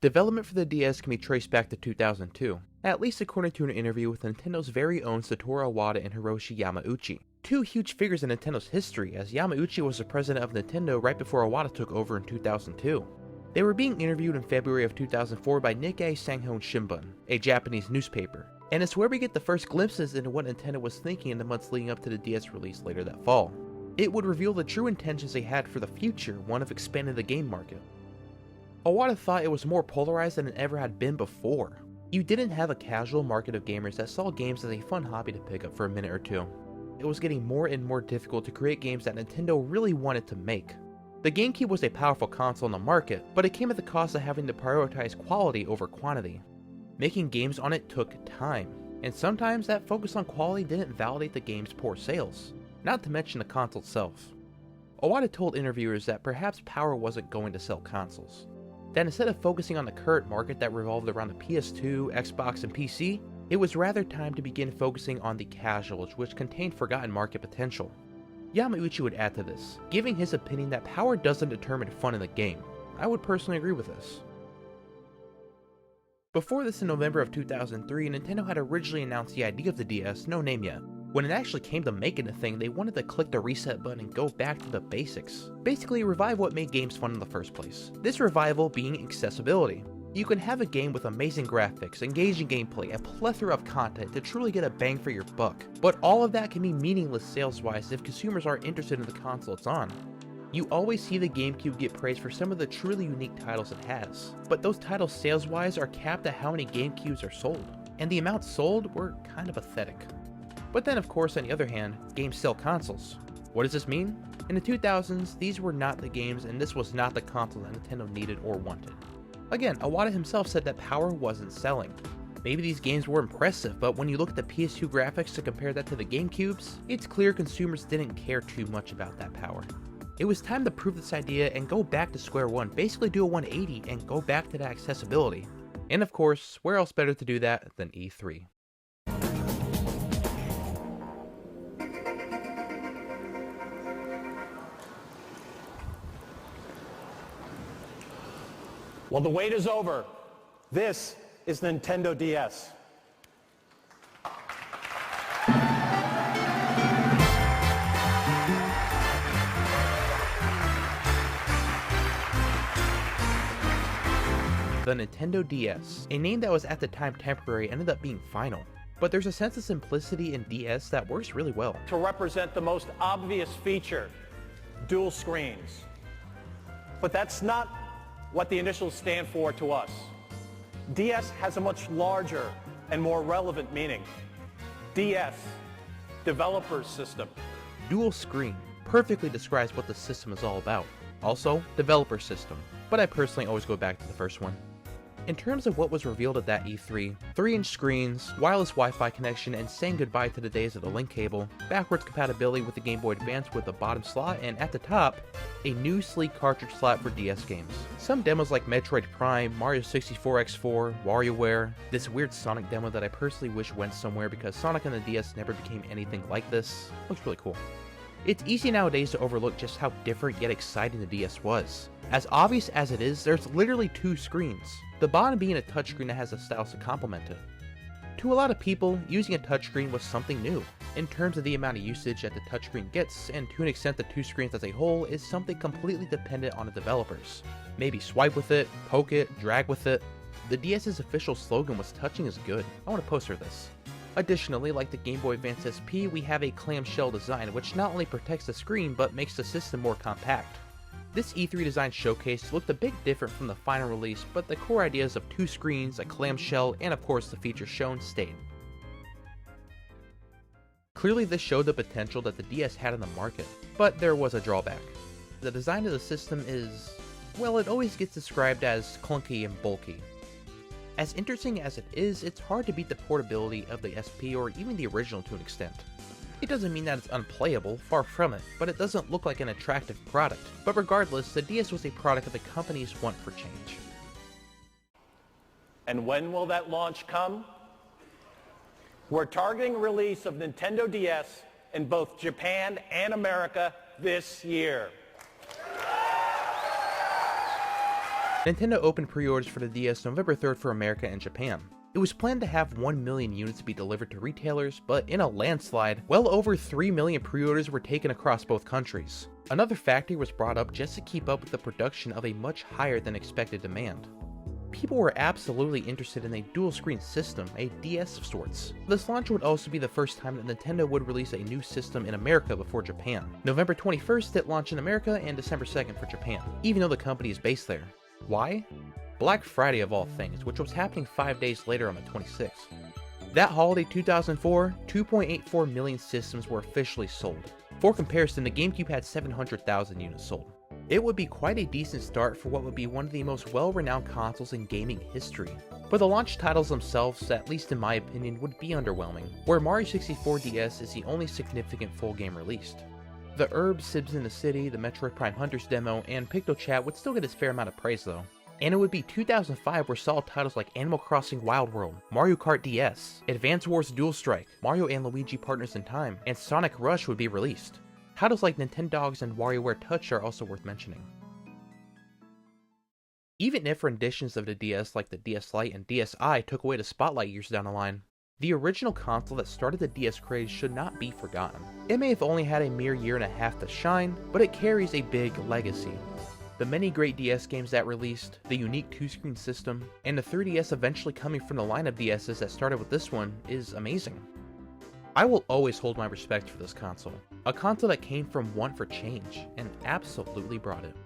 Development for the DS can be traced back to 2002, at least according to an interview with Nintendo's very own Satoru Iwata and Hiroshi Yamauchi. Two huge figures in Nintendo's history, as Yamauchi was the president of Nintendo right before Iwata took over in 2002. They were being interviewed in February of 2004 by Nikkei Sanghon Shimbun, a Japanese newspaper, and it's where we get the first glimpses into what Nintendo was thinking in the months leading up to the DS release later that fall. It would reveal the true intentions they had for the future, one of expanding the game market. Iwata thought it was more polarized than it ever had been before. You didn't have a casual market of gamers that saw games as a fun hobby to pick up for a minute or two. It was getting more and more difficult to create games that Nintendo really wanted to make. The GameCube was a powerful console in the market, but it came at the cost of having to prioritize quality over quantity. Making games on it took time, and sometimes that focus on quality didn't validate the game's poor sales, not to mention the console itself. Iwata told interviewers that perhaps power wasn't going to sell consoles. That instead of focusing on the current market that revolved around the PS2, Xbox, and PC, it was rather time to begin focusing on the casuals, which contained forgotten market potential. Yamauchi would add to this, giving his opinion that power doesn't determine fun in the game. I would personally agree with this. Before this, in November of 2003, Nintendo had originally announced the idea of the DS, no name yet. When it actually came to making a thing, they wanted to click the reset button and go back to the basics. Basically, revive what made games fun in the first place. This revival being accessibility. You can have a game with amazing graphics, engaging gameplay, a plethora of content to truly get a bang for your buck. But all of that can be meaningless sales-wise if consumers aren't interested in the console it's on. You always see the GameCube get praised for some of the truly unique titles it has, but those titles sales-wise are capped at how many GameCubes are sold, and the amounts sold were kind of pathetic. But then of course, on the other hand, games sell consoles. What does this mean? In the 2000s, these were not the games and this was not the console that Nintendo needed or wanted. Again, Iwata himself said that power wasn't selling. Maybe these games were impressive, but when you look at the PS2 graphics to compare that to the GameCubes, it's clear consumers didn't care too much about that power. It was time to prove this idea and go back to square one, basically do a 180 and go back to that accessibility. And of course, where else better to do that than E3? Well, the wait is over. This is Nintendo DS. The Nintendo DS, a name that was at the time temporary, ended up being final. But there's a sense of simplicity in DS that works really well. To represent the most obvious feature, dual screens. But that's not what the initials stand for to us. DS has a much larger and more relevant meaning. DS, Developer's System. Dual screen perfectly describes what the system is all about. Also, Developer System, but I personally always go back to the first one. In terms of what was revealed at that E3, 3-inch screens, wireless Wi-Fi connection, and saying goodbye to the days of the link cable, backwards compatibility with the Game Boy Advance with the bottom slot, and at the top, a new sleek cartridge slot for DS games. Some demos like Metroid Prime, Mario 64 X4, WarioWare, this weird Sonic demo that I personally wish went somewhere because Sonic on the DS never became anything like this, looks really cool. It's easy nowadays to overlook just how different yet exciting the DS was. As obvious as it is, there's literally two screens, the bottom being a touchscreen that has the styles to complement it. To a lot of people, using a touchscreen was something new, in terms of the amount of usage that the touchscreen gets, and to an extent the two screens as a whole is something completely dependent on the developers. Maybe swipe with it, poke it, drag with it. The DS's official slogan was "Touching is good." I want to poster this. Additionally, like the Game Boy Advance SP, we have a clamshell design which not only protects the screen but makes the system more compact. This E3 design showcase looked a bit different from the final release, but the core ideas of two screens, a clamshell, and of course the features shown stayed. Clearly this showed the potential that the DS had in the market, but there was a drawback. The design of the system is, well, it always gets described as clunky and bulky. As interesting as it is, it's hard to beat the portability of the SP or even the original to an extent. It doesn't mean that it's unplayable, far from it, but it doesn't look like an attractive product. But regardless, the DS was a product of the company's want for change. And when will that launch come? We're targeting release of Nintendo DS in both Japan and America this year. Nintendo opened pre-orders for the DS November 3rd for America and Japan. It was planned to have 1 million units be delivered to retailers, but in a landslide, well over 3 million pre-orders were taken across both countries. Another factory was brought up just to keep up with the production of a much higher than expected demand. People were absolutely interested in a dual-screen system, a DS of sorts. This launch would also be the first time that Nintendo would release a new system in America before Japan. November 21st it launched in America and December 2nd for Japan, even though the company is based there. Why? Black Friday of all things, which was happening 5 days later on the 26th. That holiday 2004, 2.84 million systems were officially sold. For comparison, the GameCube had 700,000 units sold. It would be quite a decent start for what would be one of the most well-renowned consoles in gaming history. But the launch titles themselves, at least in my opinion, would be underwhelming, where Mario 64 DS is the only significant full game released. The Herb, Sibs in the City, the Metroid Prime Hunters demo, and PictoChat would still get its fair amount of praise though. And it would be 2005 where solid titles like Animal Crossing Wild World, Mario Kart DS, Advance Wars Dual Strike, Mario and Luigi Partners in Time, and Sonic Rush would be released. Titles like Nintendogs and WarioWare Touch are also worth mentioning. Even if renditions of the DS like the DS Lite and DSi took away the spotlight years down the line, the original console that started the DS craze should not be forgotten. It may have only had a mere year and a half to shine, but it carries a big legacy. The many great DS games that released, the unique 2-screen system, and the 3DS eventually coming from the line of DSs that started with this one is amazing. I will always hold my respect for this console, a console that came from want for change, and absolutely brought it.